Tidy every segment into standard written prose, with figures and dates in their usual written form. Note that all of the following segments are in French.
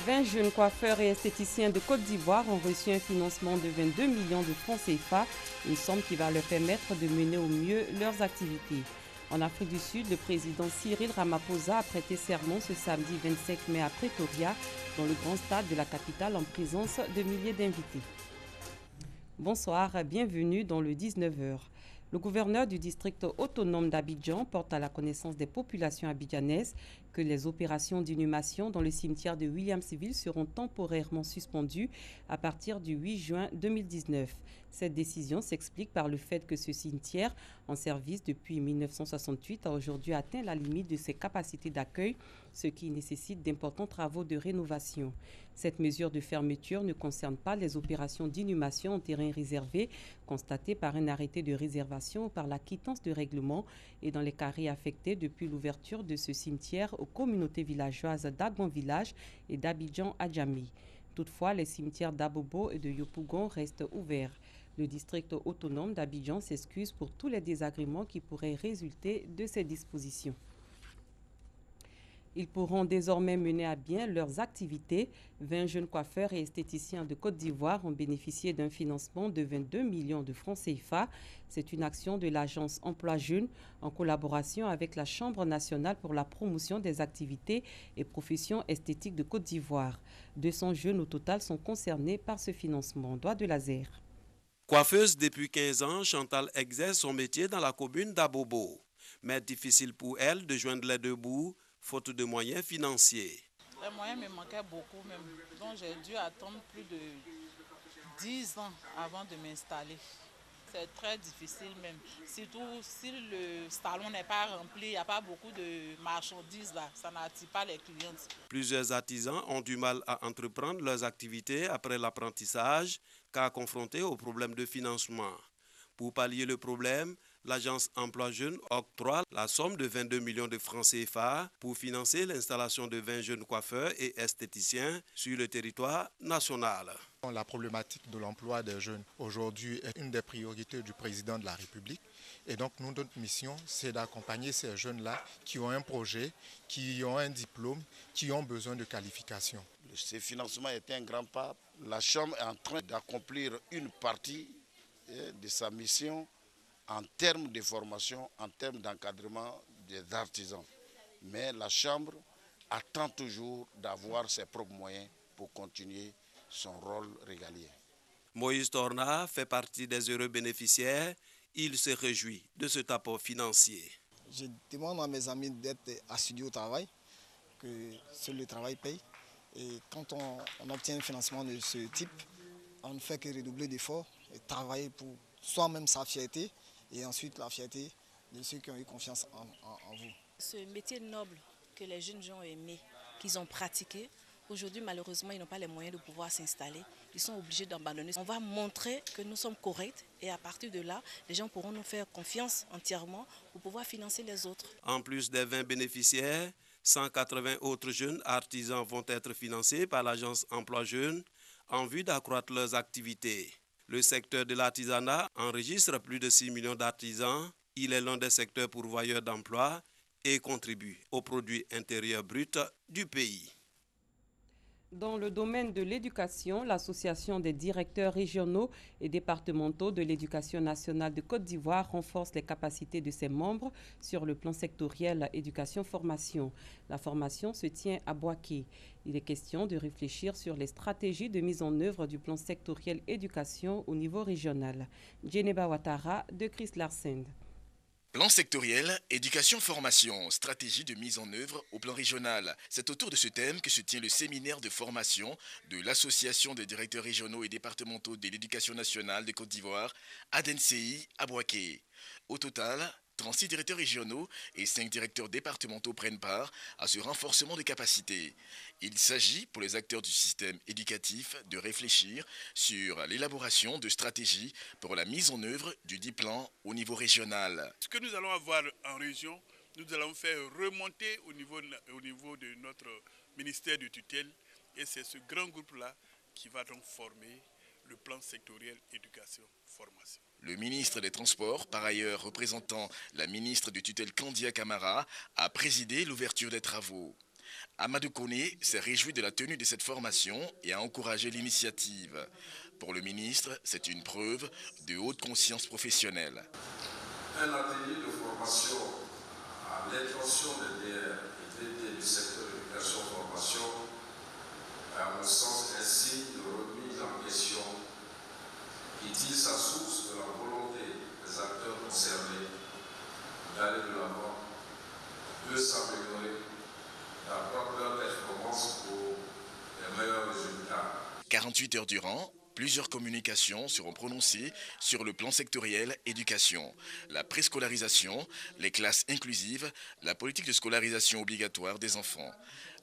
20 jeunes coiffeurs et esthéticiens de Côte d'Ivoire ont reçu un financement de 22 millions de francs CFA, une somme qui va leur permettre de mener au mieux leurs activités. En Afrique du Sud, le président Cyril Ramaphosa a prêté serment ce samedi 25 mai à Pretoria, dans le grand stade de la capitale, en présence de milliers d'invités. Bonsoir, bienvenue dans le 19h. Le gouverneur du district autonome d'Abidjan porte à la connaissance des populations abidjanaises que les opérations d'inhumation dans le cimetière de Williamsville seront temporairement suspendues à partir du 8 juin 2019. Cette décision s'explique par le fait que ce cimetière, en service depuis 1968, a aujourd'hui atteint la limite de ses capacités d'accueil, ce qui nécessite d'importants travaux de rénovation. Cette mesure de fermeture ne concerne pas les opérations d'inhumation en terrain réservé constatées par un arrêté de réservation ou par la quittance de règlement et dans les carrés affectés depuis l'ouverture de ce cimetière aux communautés villageoises d'Agbon Village et d'Abidjan Adjami. Toutefois, les cimetières d'Abobo et de Yopougon restent ouverts. Le district autonome d'Abidjan s'excuse pour tous les désagréments qui pourraient résulter de ces dispositions. Ils pourront désormais mener à bien leurs activités. 20 jeunes coiffeurs et esthéticiens de Côte d'Ivoire ont bénéficié d'un financement de 22 millions de francs CFA. C'est une action de l'agence Emploi Jeunes en collaboration avec la Chambre nationale pour la promotion des activités et professions esthétiques de Côte d'Ivoire. 200 jeunes au total sont concernés par ce financement. Doigt de laser. Coiffeuse depuis 15 ans, Chantal exerce son métier dans la commune d'Abobo. Mais difficile pour elle de joindre les deux bouts, faute de moyens financiers. Les moyens me manquaient beaucoup même, donc j'ai dû attendre plus de 10 ans avant de m'installer. C'est très difficile même, surtout si le salon n'est pas rempli, il n'y a pas beaucoup de marchandises là, ça n'attire pas les clients. Plusieurs artisans ont du mal à entreprendre leurs activités après l'apprentissage, car confrontés aux problèmes de financement. Pour pallier le problème, l'agence Emploi Jeunes octroie la somme de 22 millions de francs CFA pour financer l'installation de 20 jeunes coiffeurs et esthéticiens sur le territoire national. La problématique de l'emploi des jeunes aujourd'hui est une des priorités du président de la République. Et donc notre mission, c'est d'accompagner ces jeunes-là qui ont un projet, qui ont un diplôme, qui ont besoin de qualification. Ce financement est un grand pas. La Chambre est en train d'accomplir une partie de sa mission en termes de formation, en termes d'encadrement des artisans. Mais la Chambre attend toujours d'avoir ses propres moyens pour continuer son rôle régalien. Moïse Torna fait partie des heureux bénéficiaires. Il se réjouit de cet apport financier. Je demande à mes amis d'être assidus au travail, que seul le travail paye. Et quand on obtient un financement de ce type, on ne fait que redoubler d'efforts et travailler pour soi-même sa fierté et ensuite la fierté de ceux qui ont eu confiance en vous. Ce métier noble que les jeunes gens ont aimé, qu'ils ont pratiqué, aujourd'hui malheureusement ils n'ont pas les moyens de pouvoir s'installer, ils sont obligés d'abandonner. On va montrer que nous sommes corrects et à partir de là, les gens pourront nous faire confiance entièrement pour pouvoir financer les autres. En plus des 20 bénéficiaires, 180 autres jeunes artisans vont être financés par l'agence Emploi Jeunes en vue d'accroître leurs activités. Le secteur de l'artisanat enregistre plus de 6 millions d'artisans. Il est l'un des secteurs pourvoyeurs d'emplois et contribue au produit intérieur brut du pays. Dans le domaine de l'éducation, l'Association des directeurs régionaux et départementaux de l'éducation nationale de Côte d'Ivoire renforce les capacités de ses membres sur le plan sectoriel éducation-formation. La formation se tient à Boaké. Il est question de réfléchir sur les stratégies de mise en œuvre du plan sectoriel éducation au niveau régional. Djeneba Ouattara de Chris Larsen. Plan sectoriel, éducation-formation, stratégie de mise en œuvre au plan régional. C'est autour de ce thème que se tient le séminaire de formation de l'Association des directeurs régionaux et départementaux de l'éducation nationale de Côte d'Ivoire, ADNCI, à Boaké. Au total, 36 directeurs régionaux et 5 directeurs départementaux prennent part à ce renforcement des capacités. Il s'agit pour les acteurs du système éducatif de réfléchir sur l'élaboration de stratégies pour la mise en œuvre du dit plan au niveau régional. Ce que nous allons avoir en région, nous allons faire remonter au niveau de notre ministère de tutelle et c'est ce grand groupe-là qui va donc former le plan sectoriel éducation-formation. Le ministre des Transports, par ailleurs représentant la ministre de tutelle Candia Camara, a présidé l'ouverture des travaux. Amadou Koné s'est réjoui de la tenue de cette formation et a encouragé l'initiative. Pour le ministre, c'est une preuve de haute conscience professionnelle. Un atelier de formation à l'intention des DR et des du secteur de l'éducation-formation, à mon sens, un signe de remise en question qui tire sa source de la volonté des acteurs concernés d'aller de l'avant, de s'améliorer, d'accroître leur performance pour les meilleurs résultats. 48 heures durant, plusieurs communications seront prononcées sur le plan sectoriel éducation, la préscolarisation, les classes inclusives, la politique de scolarisation obligatoire des enfants.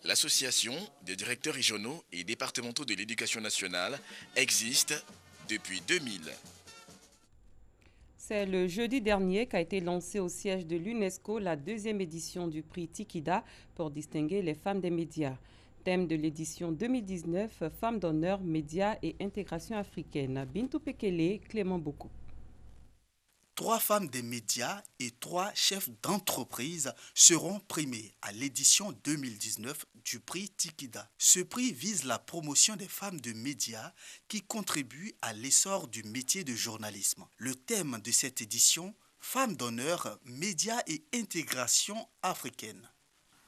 L'association des directeurs régionaux et départementaux de l'éducation nationale existe depuis 2000. C'est le jeudi dernier qu'a été lancé au siège de l'UNESCO la 2e édition du prix Tikida pour distinguer les femmes des médias. Thème de l'édition 2019, Femmes d'honneur, médias et intégration africaine. Bintou Pekele, Clément Boko. 3 femmes des médias et 3 chefs d'entreprise seront primés à l'édition 2019 du prix Tikida. Ce prix vise la promotion des femmes de médias qui contribuent à l'essor du métier de journalisme. Le thème de cette édition, Femmes d'honneur, médias et intégration africaine.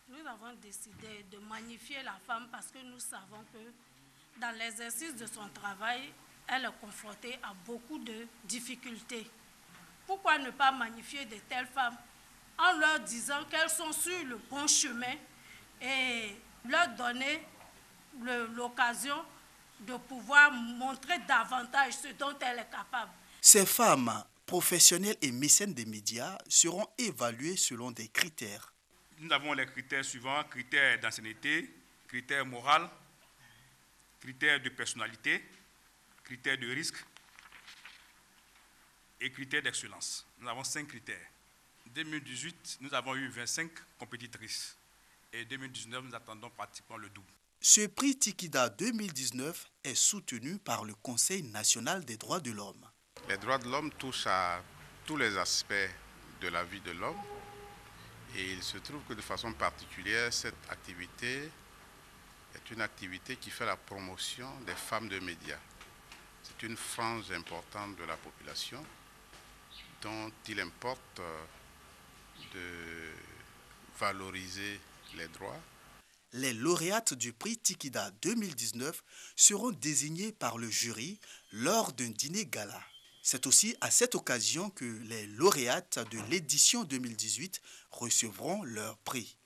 Nous avons décidé de magnifier la femme parce que nous savons que dans l'exercice de son travail, elle est confrontée à beaucoup de difficultés. Pourquoi ne pas magnifier de telles femmes en leur disant qu'elles sont sur le bon chemin et leur donner l'occasion de pouvoir montrer davantage ce dont elle est capable. Ces femmes, professionnelles et mécènes des médias, seront évaluées selon des critères. Nous avons les critères suivants, critères d'ancienneté, critères moraux, critères de personnalité, critères de risque et critères d'excellence. Nous avons 5 critères. En 2018, nous avons eu 25 compétitrices et en 2019, nous attendons pratiquement le double. Ce prix Tikida 2019 est soutenu par le Conseil national des droits de l'homme. Les droits de l'homme touchent à tous les aspects de la vie de l'homme. Et il se trouve que de façon particulière, cette activité est une activité qui fait la promotion des femmes de médias. C'est une frange importante de la population dont il importe de valoriser les droits. Les lauréates du prix Tikida 2019 seront désignées par le jury lors d'un dîner gala. C'est aussi à cette occasion que les lauréates de l'édition 2018 recevront leur prix.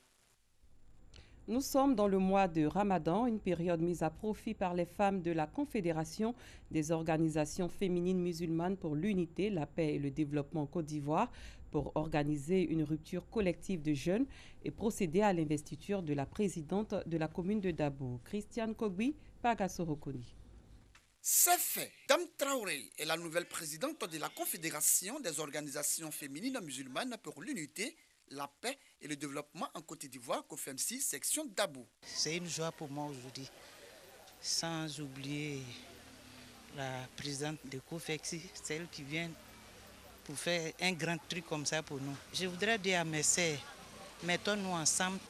Nous sommes dans le mois de Ramadan, une période mise à profit par les femmes de la Confédération des organisations féminines musulmanes pour l'unité, la paix et le développement en Côte d'Ivoire pour organiser une rupture collective de jeûne et procéder à l'investiture de la présidente de la commune de Dabo, Christiane Kogbi Pagasorokoni. C'est fait. Dame Traoré est la nouvelle présidente de la Confédération des organisations féminines musulmanes pour l'unité, la paix et le développement en Côte d'Ivoire, COFEMSI, section Dabo. C'est une joie pour moi aujourd'hui, sans oublier la présidente de COFEMSI, celle qui vient pour faire un grand truc comme ça pour nous. Je voudrais dire à mes sœurs, mettons-nous ensemble.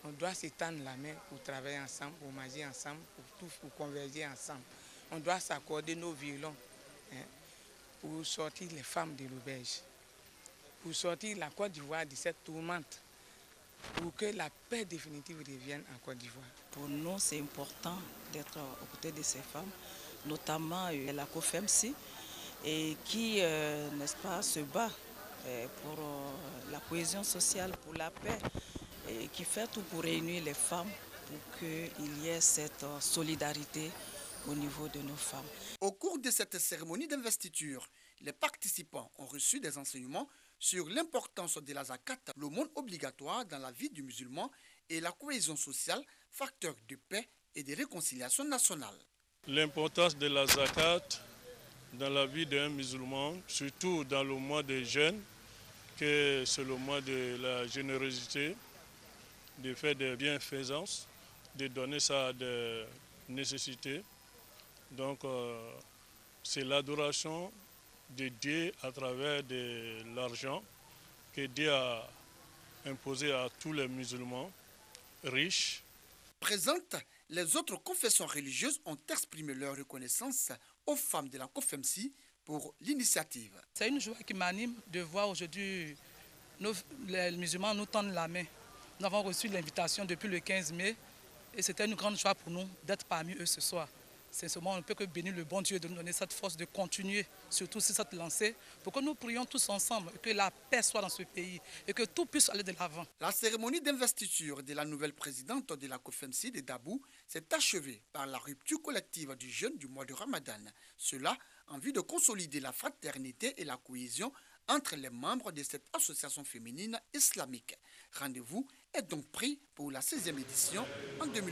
On doit s'étendre la main pour travailler ensemble, pour manger ensemble, pour converger ensemble. On doit s'accorder nos violons pour sortir les femmes de l'auberge, pour sortir la Côte d'Ivoire de cette tourmente, pour que la paix définitive revienne en Côte d'Ivoire. Pour nous, c'est important d'être aux côtés de ces femmes, notamment la COFEMSI, et qui, n'est-ce pas, se bat pour la cohésion sociale, pour la paix, et qui fait tout pour réunir les femmes, pour qu'il y ait cette solidarité au niveau de nos femmes. Au cours de cette cérémonie d'investiture, les participants ont reçu des enseignements sur l'importance de la zakat, l'aumône obligatoire dans la vie du musulman et la cohésion sociale, facteur de paix et de réconciliation nationale. L'importance de la zakat dans la vie d'un musulman, surtout dans le mois de jeûne, que c'est le mois de la générosité, de faire des bienfaisances, de donner ça à des nécessités. Donc, c'est l'adoration de Dieu à travers de l'argent que Dieu a imposé à tous les musulmans, riches Présentes, les autres confessions religieuses ont exprimé leur reconnaissance aux femmes de la COFEMSI pour l'initiative. C'est une joie qui m'anime de voir aujourd'hui les musulmans nous tendre la main. Nous avons reçu l'invitation depuis le 15 mai et c'était une grande joie pour nous d'être parmi eux ce soir. C'est seulement on ne peut que bénir le bon Dieu de nous donner cette force de continuer, surtout sur cette lancée, pour que nous prions tous ensemble, et que la paix soit dans ce pays et que tout puisse aller de l'avant. La cérémonie d'investiture de la nouvelle présidente de la COFEMSI de Dabou s'est achevée par la rupture collective du jeûne du mois de Ramadan. Cela en vue de consolider la fraternité et la cohésion entre les membres de cette association féminine islamique. Rendez-vous est donc pris pour la 16e édition en 2020.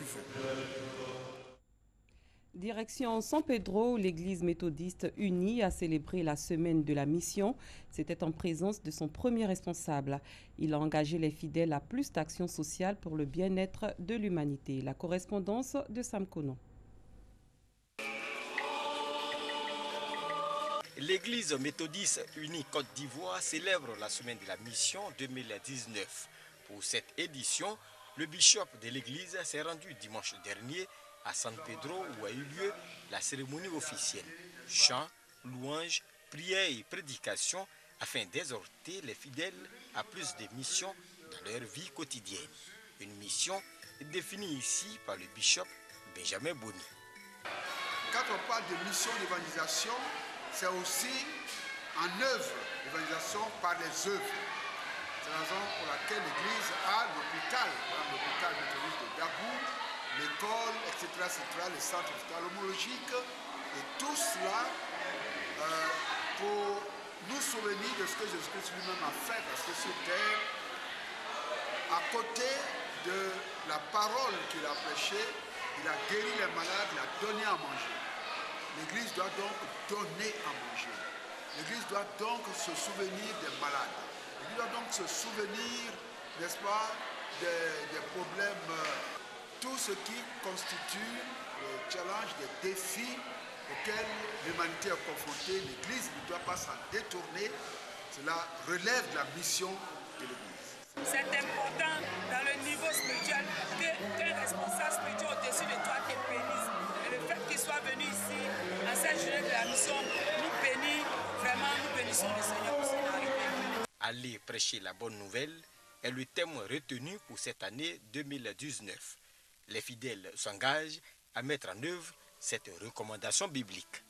Direction San Pedro, l'église méthodiste unie a célébré la semaine de la mission. C'était en présence de son premier responsable. Il a engagé les fidèles à plus d'actions sociales pour le bien-être de l'humanité. La correspondance de Sam Kono. L'église méthodiste unie Côte d'Ivoire célèbre la semaine de la mission 2019. Pour cette édition, le bishop de l'église s'est rendu dimanche dernier à San Pedro où a eu lieu la cérémonie officielle. Chants, louanges, prières et prédications afin d'exhorter les fidèles à plus de missions dans leur vie quotidienne. Une mission définie ici par le bishop Benjamin Boni. Quand on parle de mission d'évangélisation, c'est aussi en œuvre d'évangélisation par les œuvres. C'est la raison pour laquelle l'Église a l'hôpital, l'hôpital méthodiste de Dabou, l'école, etc., le centre ophtalmologique, et tout cela pour nous souvenir de ce que Jésus-Christ lui-même a fait, parce que sur terre, à côté de la parole qu'il a prêchée, il a guéri les malades, il a donné à manger. L'Église doit donc donner à manger. L'Église doit donc se souvenir des malades. L'Église doit donc se souvenir, n'est-ce pas, des problèmes, tout ce qui constitue le challenge, des défis auxquels l'humanité est confrontée. L'Église ne doit pas s'en détourner. Cela relève de la mission de l'Église. C'est important dans le niveau spirituel qu'un responsable spirituel au-dessus de toi te bénisse. Et le fait qu'il soit venu ici, à cette journée de la mission, nous bénit, vraiment nous bénissons le Seigneur pour son arrivée. Aller prêcher la bonne nouvelle est le thème retenu pour cette année 2019. Les fidèles s'engagent à mettre en œuvre cette recommandation biblique.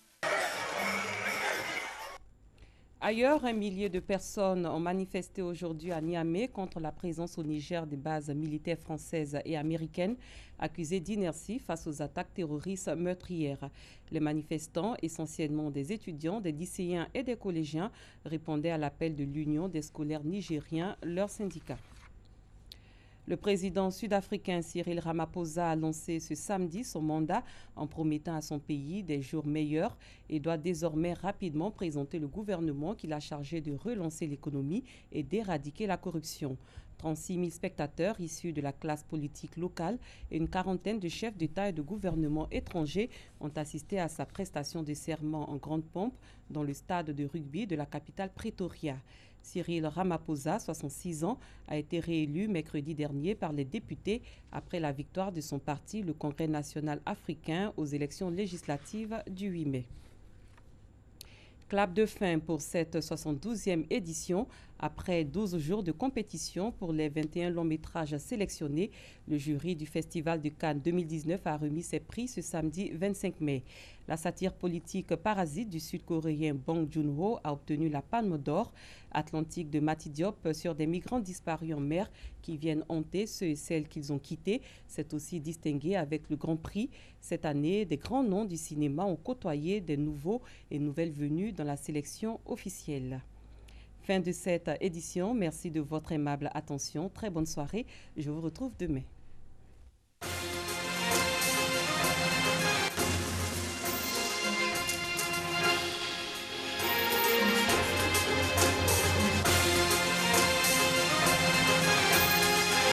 Ailleurs, un millier de personnes ont manifesté aujourd'hui à Niamey contre la présence au Niger des bases militaires françaises et américaines accusées d'inertie face aux attaques terroristes meurtrières. Les manifestants, essentiellement des étudiants, des lycéens et des collégiens, répondaient à l'appel de l'Union des scolaires nigériens, leur syndicat. Le président sud-africain Cyril Ramaphosa a lancé ce samedi son mandat en promettant à son pays des jours meilleurs et doit désormais rapidement présenter le gouvernement qu'il a chargé de relancer l'économie et d'éradiquer la corruption. 36 000 spectateurs issus de la classe politique locale et une quarantaine de chefs d'État et de gouvernement étrangers ont assisté à sa prestation de serment en grande pompe dans le stade de rugby de la capitale Pretoria. Cyril Ramaphosa, 66 ans, a été réélu mercredi dernier par les députés après la victoire de son parti, le Congrès national africain, aux élections législatives du 8 mai. Clap de fin pour cette 72e édition. Après 12 jours de compétition pour les 21 longs métrages sélectionnés, le jury du Festival de Cannes 2019 a remis ses prix ce samedi 25 mai. La satire politique Parasite du sud-coréen Bong Joon-ho a obtenu la Palme d'Or. Atlantique de Mati Diop sur des migrants disparus en mer qui viennent hanter ceux et celles qu'ils ont quittés. C'est aussi distingué avec le Grand Prix. Cette année, des grands noms du cinéma ont côtoyé des nouveaux et nouvelles venues dans la sélection officielle. Fin de cette édition. Merci de votre aimable attention. Très bonne soirée. Je vous retrouve demain.